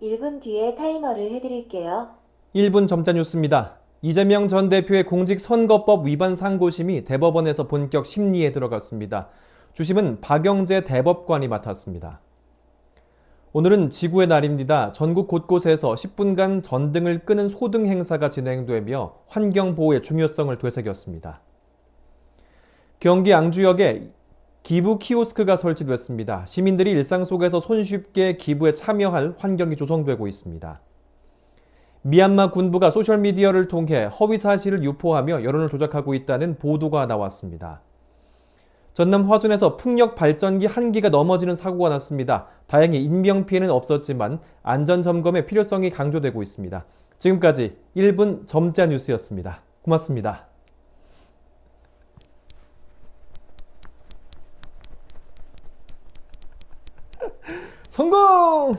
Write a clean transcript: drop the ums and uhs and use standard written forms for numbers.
1분 뒤에 타이머를 해드릴게요. 1분 점자 뉴스입니다. 이재명 전 대표의 공직선거법 위반 상고심이 대법원에서 본격 심리에 들어갔습니다. 주심은 박영재 대법관이 맡았습니다. 오늘은 지구의 날입니다. 전국 곳곳에서 10분간 전등을 끄는 소등 행사가 진행되며 환경보호의 중요성을 되새겼습니다. 경기 양주역에 기부 키오스크가 설치됐습니다. 시민들이 일상 속에서 손쉽게 기부에 참여할 환경이 조성되고 있습니다. 미얀마 군부가 소셜미디어를 통해 허위 사실을 유포하며 여론을 조작하고 있다는 보도가 나왔습니다. 전남 화순에서 풍력 발전기 한 기가 넘어지는 사고가 났습니다. 다행히 인명피해는 없었지만 안전점검의 필요성이 강조되고 있습니다. 지금까지 1분 점자 뉴스였습니다. 고맙습니다. 성공!